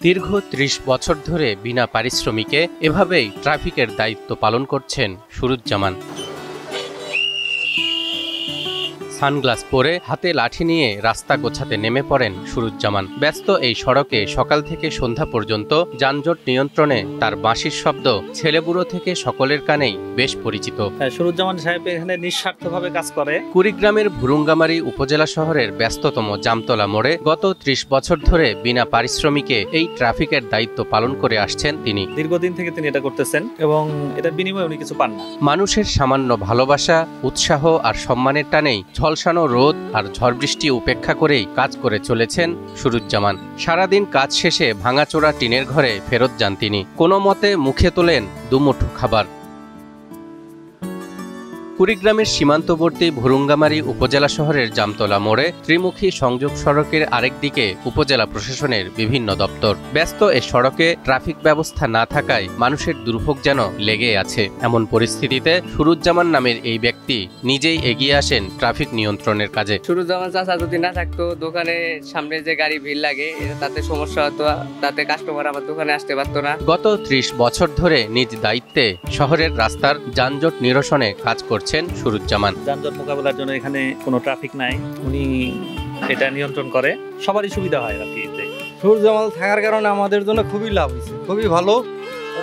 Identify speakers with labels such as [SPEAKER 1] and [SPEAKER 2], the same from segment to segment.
[SPEAKER 1] দীর্ঘ ৩০ বছর ধরে বিনা পারিশ্রমিকে এভাবেই ট্রাফিকের দায়িত্ব পালন করছেন সুরুজ্জামান। সানগ্লাস পরে হাতে লাঠি নিয়ে রাস্তা গোছাতে নেমে পড়েন সুরুজ্জামান। ব্যস্ত এই সড়কে সকাল থেকে সন্ধ্যা পর্যন্ত যানজট নিয়ন্ত্রণে তার বাঁশির শব্দ ছেলেবুড়ো থেকে সকলের কানেই বেশ পরিচিত।
[SPEAKER 2] সুরুজ্জামান সাহেব এখানে নিঃস্বার্থভাবে কাজ করে।
[SPEAKER 1] কুড়িগ্রামের ভুরুঙ্গামারী উপজেলা শহরের ব্যস্ততম জামতলা মোড়ে গত ৩০ বছর ধরে বিনা পারিশ্রমিকে এই ট্রাফিকের দায়িত্ব পালন করে আসছেন তিনি।
[SPEAKER 2] দীর্ঘদিন থেকে তিনি এটা করতেছেন এবং এটার বিনিময়ে উনি কিছু পান না।
[SPEAKER 1] মানুষের সামান্য ভালোবাসা, উৎসাহ আর সম্মানের টানেই ঝলসানো রোদ আর ঝড় বৃষ্টি উপেক্ষা করেই কাজ করে চলেছেন সুরুজ্জামান। সারাদিন কাজ শেষে ভাঙাচোরা টিনের ঘরে ফেরত যান তিনি। কোনো মতে মুখে তোলেন দুমুঠো খাবার। কুড়িগ্রামের সীমান্তবর্তী ভুরুঙ্গামারী উপজেলা শহরের জামতলা মোড়ে ত্রিমুখী সংযোগ সড়কের আরেক দিকে উপজেলা প্রশাসনের বিভিন্ন দপ্তর। ব্যস্ত এ সড়কে ট্রাফিক ব্যবস্থা না থাকায় মানুষের দুর্ভোগ যেন লেগে আছে। এমন পরিস্থিতিতে সুরুজ্জামান নামের এই ব্যক্তি নিজেই এগিয়ে আসেন ট্রাফিক নিয়ন্ত্রণের কাজে।
[SPEAKER 3] সুরুজ্জামান চাচা যদি না থাকতো, দোকানের সামনে যে গাড়ি ভিড় লাগে তাতে সমস্যা হতো, তাতে কাস্টমার আমার দোকানে আসতে পারতো না।
[SPEAKER 1] গত ৩০ বছর ধরে নিজ দায়িত্বে শহরের রাস্তার যানজট নিরসনে কাজ করছেন সুরুজ্জামান।
[SPEAKER 2] যানজট মোকাবেলার জন্য এখানে কোনো ট্রাফিক নাই, উনি এটা নিয়ন্ত্রণ করে, সবারই সুবিধা হয় আর কি।
[SPEAKER 4] সুরুজ্জামান থাকার কারণে আমাদের জন্য খুবই লাভ হয়েছে, খুবই ভালো।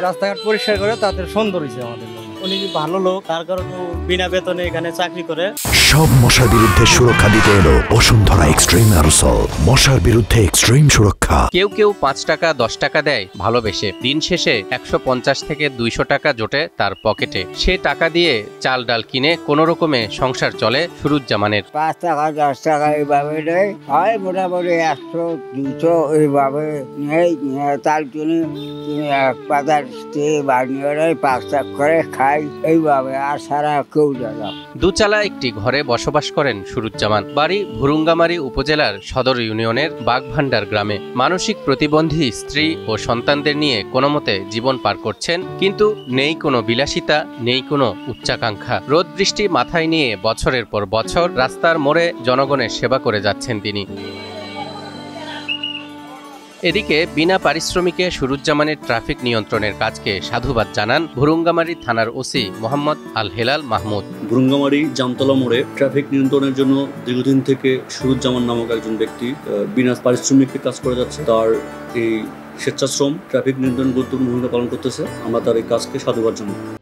[SPEAKER 4] রাস্তাঘাট পরিষ্কার করে তাদের সুন্দর হয়েছে আমাদের জন্য।
[SPEAKER 2] উনি ভালো লোক, তার কারণে বিনা বেতনে এখানে চাকরি করে।
[SPEAKER 5] সব মশার বিরুদ্ধে সুরক্ষা দিতে এলো বসুন্ধরা এক্সট্রিম অ্যারোসল, মশার বিরুদ্ধে এক্সট্রিম সুরক্ষা।
[SPEAKER 1] কেউ কেউ ৫ টাকা ১০ টাকা দেয় ভালোবেসে। দিন শেষে ১৫০ থেকে ২০০ টাকা জোটে তার পকেটে। সে টাকা দিয়ে চাল ডাল কিনে কোনো রকমে সংসার চলে সুরুজ্জামানের।
[SPEAKER 6] ৫ টাকা ১০ টাকা এইভাবে দেয়, হয় মোটামুটি ১০০ ২০০ এইভাবে নেই। তার কিনে এক পাতার বানিয়ে ৫ টাকা করে খাই এইভাবে, আর সারা কেউ যায় না।
[SPEAKER 1] দুচালা একটি ঘরে বসবাস করেন সুরুজ্জামান। বাড়ি ভুরুঙ্গামারী উপজেলার সদর ইউনিয়নের বাগভান্ডার গ্রামে। মানসিক প্রতিবন্ধী স্ত্রী ও সন্তানদের নিয়ে কোনো মতে জীবন পার করছেন, কিন্তু নেই কোনো বিলাসিতা, নেই কোনো উচ্চাকাঙ্ক্ষা। রোদ বৃষ্টি মাথায় নিয়ে বছরের পর বছর রাস্তার মোড়ে জনগণের সেবা করে যাচ্ছেন তিনি। এদিকে বিনা পারিশ্রমিকে সুরুজ্জামানের ট্রাফিক নিয়ন্ত্রণের কাজকে সাধুবাদ জানান ভুরুঙ্গামারী থানার ওসি মোহাম্মদ আল হেলাল মাহমুদ।
[SPEAKER 7] ভুরুঙ্গামারী জামতলা মোড়ে ট্রাফিক নিয়ন্ত্রণের জন্য দীর্ঘদিন থেকে সুরুজ্জামান নামক একজন ব্যক্তি বিনা পারিশ্রমিকে কাজ করে যাচ্ছে। তার এই স্বেচ্ছাশ্রম ট্রাফিক নিয়ন্ত্রণ গুরুত্বপূর্ণ ভূমিকা পালন করতেছে। আমরা তার এই কাজকে সাধুবাদ জানাই।